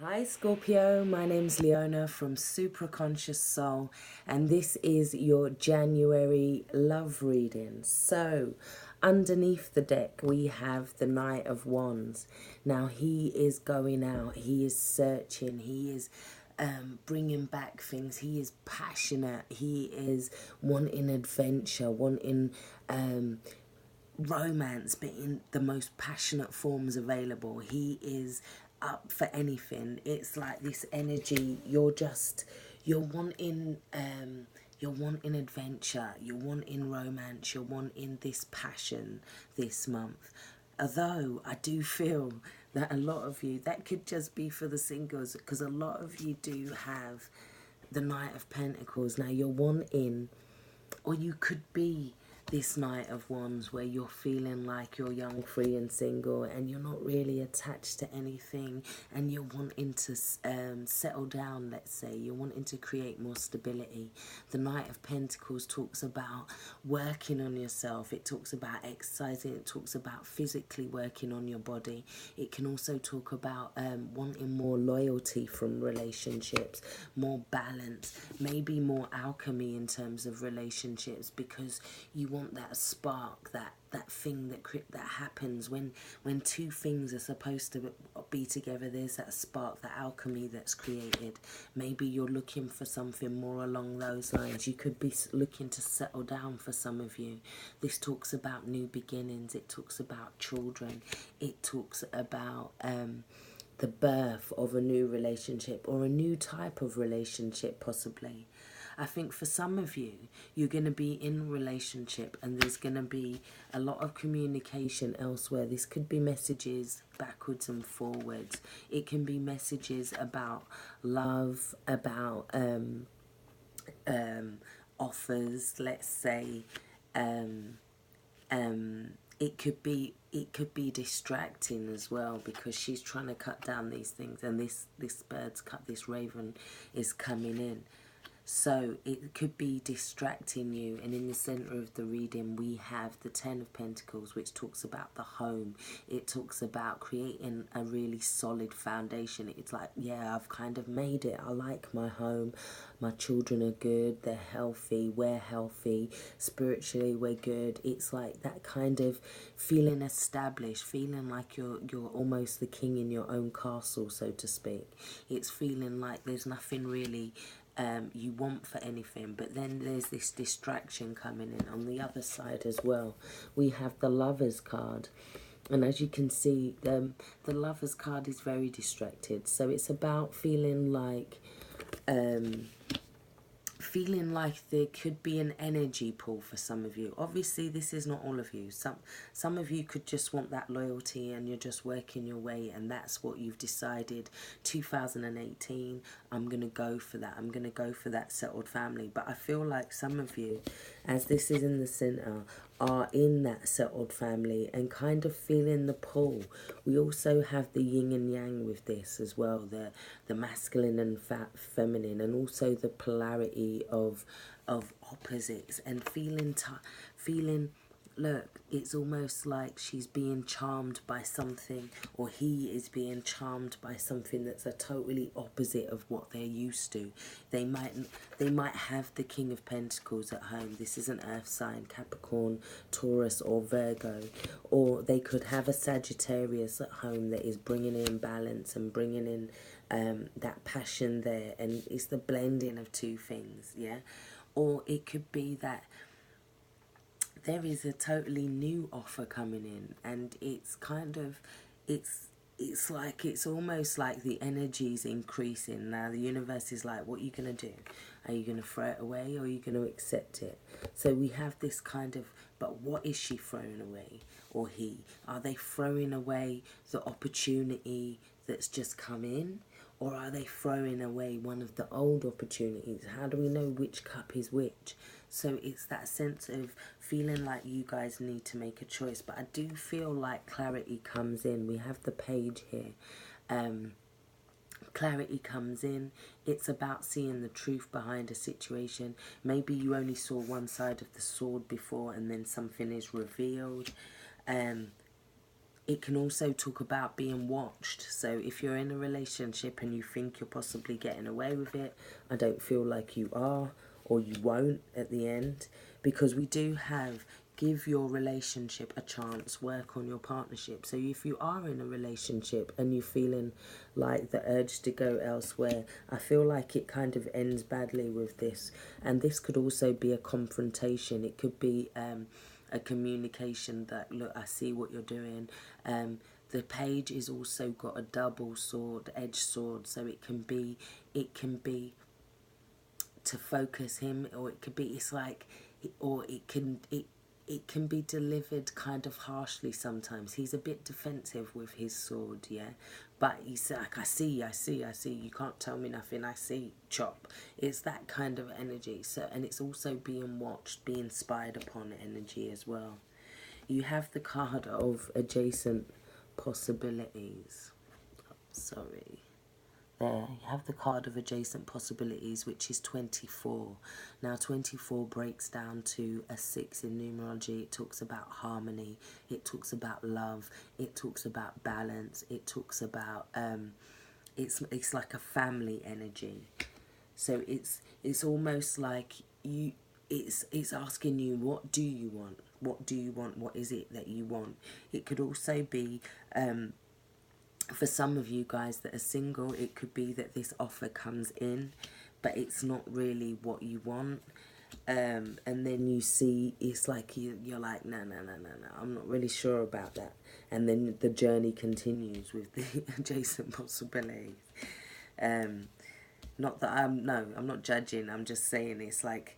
Hi Scorpio, my name's Leona from Supra ConsciousSoul, and this is your January love reading. So, underneath the deck we have the Knight of Wands. Now he is going out, he is searching, he is bringing back things, he is passionate, he is wanting adventure, wanting romance, but in the most passionate forms available. He is up for anything. It's like this energy. You're wanting adventure. You're wanting romance. You're wanting this passion this month. Although I do feel that a lot of you, that could just be for the singles, because a lot of you do have the Knight of Pentacles. Now you're wanting, or you could be this Knight of Wands where you're feeling like you're young, free and single, and you're not really attached to anything, and you're wanting to settle down. Let's say you're wanting to create more stability. The Knight of Pentacles talks about working on yourself. It talks about exercising. It talks about physically working on your body. It can also talk about wanting more loyalty from relationships, more balance, maybe more alchemy in terms of relationships, because you want that spark, that thing that happens when two things are supposed to be together. There's that spark, that alchemy that's created. Maybe you're looking for something more along those lines. You could be looking to settle down for some of you. This talks about new beginnings. It talks about children. It talks about the birth of a new relationship, or a new type of relationship possibly. I think for some of you, you're going to be in a relationship and there's going to be a lot of communication elsewhere. This could be messages backwards and forwards. It can be messages about love, about offers, let's say. It could be distracting as well, because she's trying to cut down these things, and this raven is coming in. So it could be distracting you. And in the center of the reading we have the Ten of Pentacles, which talks about the home. It talks about creating a really solid foundation. It's like, yeah, I've kind of made it. I like my home. My children are good. They're healthy. We're healthy. Spiritually we're good. It's like that kind of feeling established, feeling like you're almost the king in your own castle, so to speak. It's feeling like there's nothing really you want for anything. But then there's this distraction coming in on the other side as well. We have the Lovers card, and as you can see, the Lovers card is very distracted. So it's about feeling like there could be an energy pull for some of you. Obviously this is not all of you. Some of you could just want that loyalty, and you're just working your way, and that's what you've decided. 2018, I'm going to go for that. I'm going to go for that settled family. But I feel like some of you, as this is in the center, are in that settled family and kind of feeling the pull. We also have the yin and yang with this as well, the masculine and feminine, and also the polarity of opposites, and feeling, look, it's almost like she's being charmed by something, or he is being charmed by something that's a totally opposite of what they're used to. They might have the King of Pentacles at home. This is an earth sign, Capricorn, Taurus or Virgo. Or they could have a Sagittarius at home that is bringing in balance and bringing in that passion there, and it's the blending of two things, yeah. Or it could be that there is a totally new offer coming in, and it's kind of, it's almost like the energy's increasing. Now the universe is like, what are you going to do? Are you going to throw it away, or are you going to accept it? So we have this kind of, but what is she throwing away, or he? Are they throwing away the opportunity that's just come in, or are they throwing away one of the old opportunities? How do we know which cup is which? So it's that sense of feeling like you guys need to make a choice. But I do feel like clarity comes in. We have the page here. Clarity comes in. It's about seeing the truth behind a situation. Maybe you only saw one side of the sword before, and then something is revealed. it can also talk about being watched. So if you're in a relationship and you think you're possibly getting away with it, I don't feel like you are, or you won't at the end, because we do have give your relationship a chance, work on your partnership. So if you are in a relationship and you're feeling like the urge to go elsewhere, I feel like it kind of ends badly with this. And this could also be a confrontation. It could be a communication that, look, I see what you're doing. The page is also got a double sword, edged sword, so it can be to focus him, or it could be, it's like, or it can be delivered kind of harshly sometimes. He's a bit defensive with his sword, yeah, but he's like, I see, you can't tell me nothing, I see, chop. It's that kind of energy. So, and it's also being watched, being spied upon energy as well. You have the card of adjacent possibilities. Oh, sorry. There, you have the card of adjacent possibilities, which is 24. Now, 24 breaks down to a 6 in numerology. It talks about harmony. It talks about love. It talks about balance. It talks about, it's like a family energy. So it's almost like it's asking you, what do you want? What do you want? What is it that you want? It could also be, for some of you guys that are single, it could be that this offer comes in, but it's not really what you want. And then you see, it's like you're like, no, I'm not really sure about that. And then the journey continues with the adjacent possibilities. Not that I'm not judging. I'm just saying it's like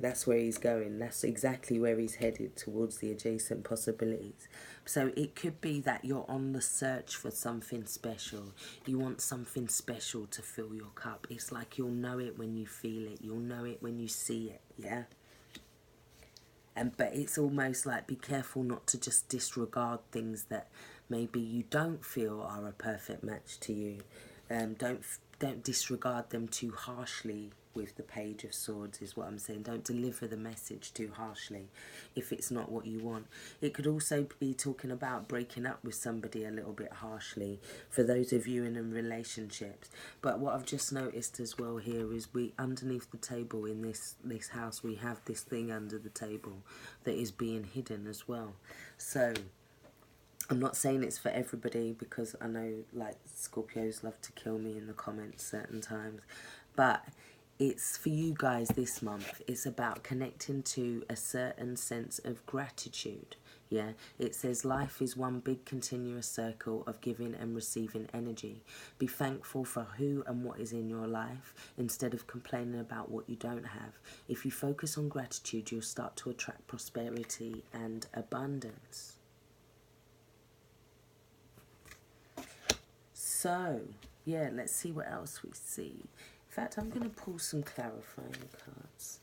that's where he's going. That's exactly where he's headed, towards the adjacent possibilities. So it could be that you're on the search for something special. You want something special to fill your cup. It's like you'll know it when you feel it. You'll know it when you see it. Yeah. But it's almost like, be careful not to just disregard things that maybe you don't feel are a perfect match to you. Don't disregard them too harshly with the Page of Swords, is what I'm saying. Don't deliver the message too harshly if it's not what you want. It could also be talking about breaking up with somebody a little bit harshly for those of you in relationships. But what I've just noticed as well here is, we underneath the table in this house, we have this thing under the table that is being hidden as well. So I'm not saying it's for everybody, because I know, like, Scorpios love to kill me in the comments certain times, but it's for you guys this month. It's about connecting to a certain sense of gratitude. Yeah, it says life is one big continuous circle of giving and receiving energy. Be thankful for who and what is in your life instead of complaining about what you don't have. If you focus on gratitude, you'll start to attract prosperity and abundance. So, yeah, let's see what else we see. In fact, I'm going to pull some clarifying cards.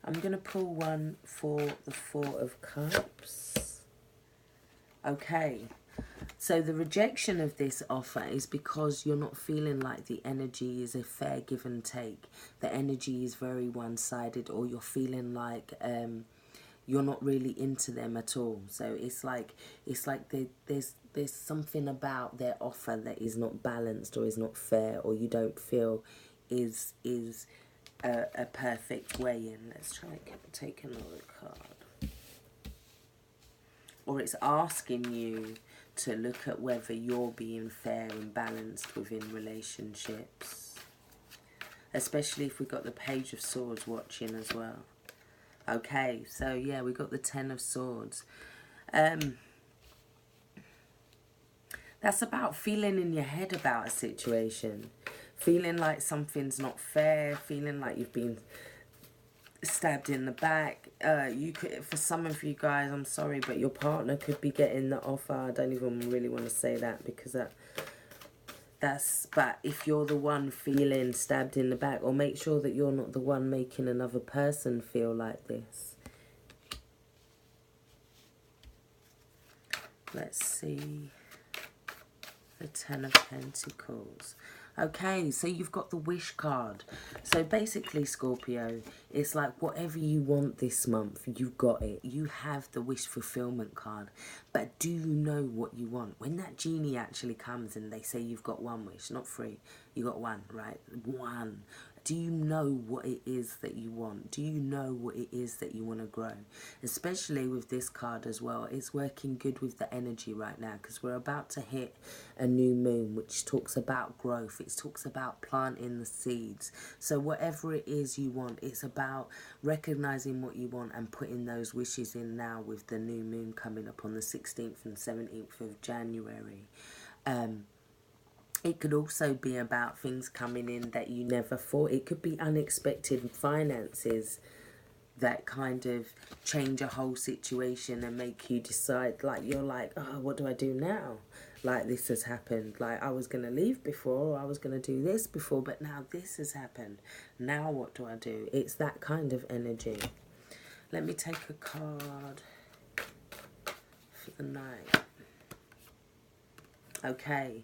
I'm going to pull one for the Four of Cups. Okay, so the rejection of this offer is because you're not feeling like the energy is a fair give and take. The energy is very one-sided, or you're feeling like you're not really into them at all. So it's like there's something about their offer that is not balanced, or is not fair, or you don't feel is a perfect way in. Let's try and take another card. Or it's asking you to look at whether you're being fair and balanced within relationships, especially if we've got the Page of Swords watching as well. Okay, so yeah, we got the Ten of Swords. That's about feeling in your head about a situation. Feeling like something's not fair. Feeling like you've been stabbed in the back. You could, for some of you guys, I'm sorry, but your partner could be getting the offer. I don't even really want to say that, because but if you're the one feeling stabbed in the back, or make sure that you're not the one making another person feel like this. Let's see. The Ten of Pentacles. Okay, so you've got the wish card. So basically, Scorpio, it's like whatever you want this month, you got it. You have the wish fulfillment card. But do you know what you want? When that genie actually comes and they say you've got one wish, not three, you got one, right? One. Do you know what it is that you want? Do you know what it is that you want to grow? Especially with this card as well. It's working good with the energy right now because we're about to hit a new moon, which talks about growth. It talks about planting the seeds. So whatever it is you want, it's about recognizing what you want and putting those wishes in now with the new moon coming up on the 16th and 17th of January. It could also be about things coming in that you never thought. It could be unexpected finances that kind of change a whole situation and make you decide, like, you're like, oh, what do I do now? Like, this has happened. Like, I was going to leave before, or I was going to do this before, but now this has happened. Now what do I do? It's that kind of energy. Let me take a card for the night. Okay.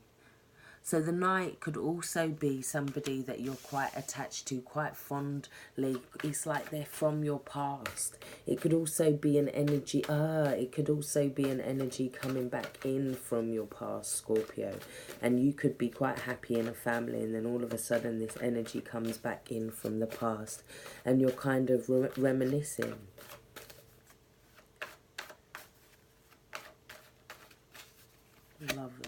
So the knight could also be somebody that you're quite attached to, quite fondly. It's like they're from your past. It could also be an energy, it could also be an energy coming back in from your past, Scorpio. And you could be quite happy in a family, and then all of a sudden this energy comes back in from the past. And you're kind of reminiscing. Lovers.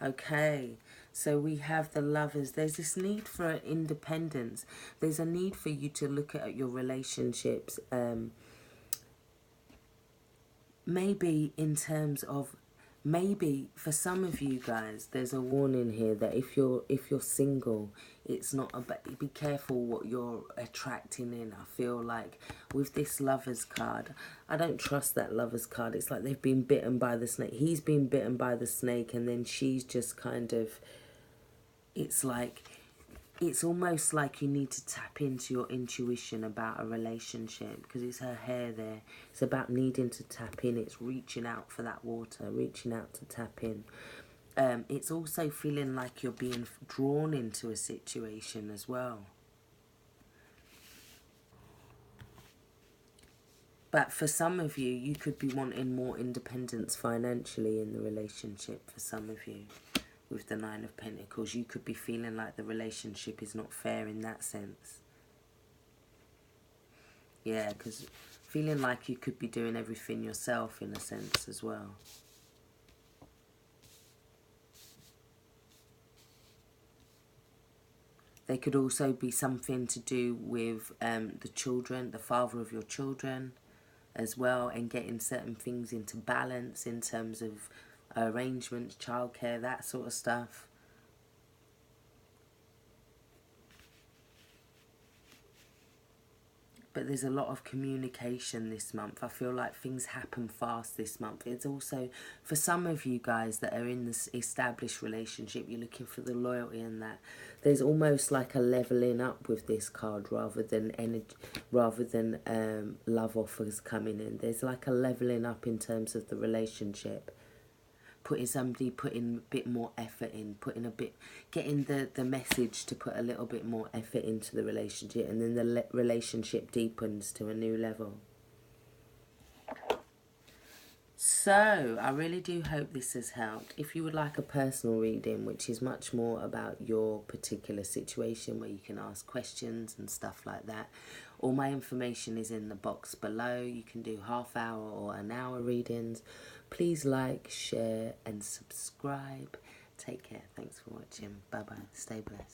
Okay, so we have the Lovers. There's this need for independence. There's a need for you to look at your relationships. Maybe in terms of, maybe for some of you guys, there's a warning here that if you're single, it's not about, be careful what you're attracting in. I feel like with this Lovers card, I don't trust that Lovers card. It's like they've been bitten by the snake. He's been bitten by the snake, and then she's just kind of, it's like, it's almost like you need to tap into your intuition about a relationship, because it's her hair there. It's about needing to tap in. It's reaching out for that water, reaching out to tap in. It's also feeling like you're being drawn into a situation as well. But for some of you, you could be wanting more independence financially in the relationship. For some of you, with the Nine of Pentacles, you could be feeling like the relationship is not fair in that sense. Yeah, because feeling like you could be doing everything yourself in a sense as well. They could also be something to do with the children, the father of your children as well, and getting certain things into balance in terms of arrangements, childcare, that sort of stuff. But there's a lot of communication this month. I feel like things happen fast this month. It's also, for some of you guys that are in this established relationship, you're looking for the loyalty and that. There's almost like a leveling up with this card rather than energy, rather than love offers coming in. There's like a leveling up in terms of the relationship. Putting a bit more effort in, getting the message to put a little bit more effort into the relationship, and then the relationship deepens to a new level. So, I really do hope this has helped. If you would like a personal reading, which is much more about your particular situation, where you can ask questions and stuff like that, all my information is in the box below. You can do half-hour or an hour readings. Please like, share and subscribe. Take care. Thanks for watching. Bye-bye. Stay blessed.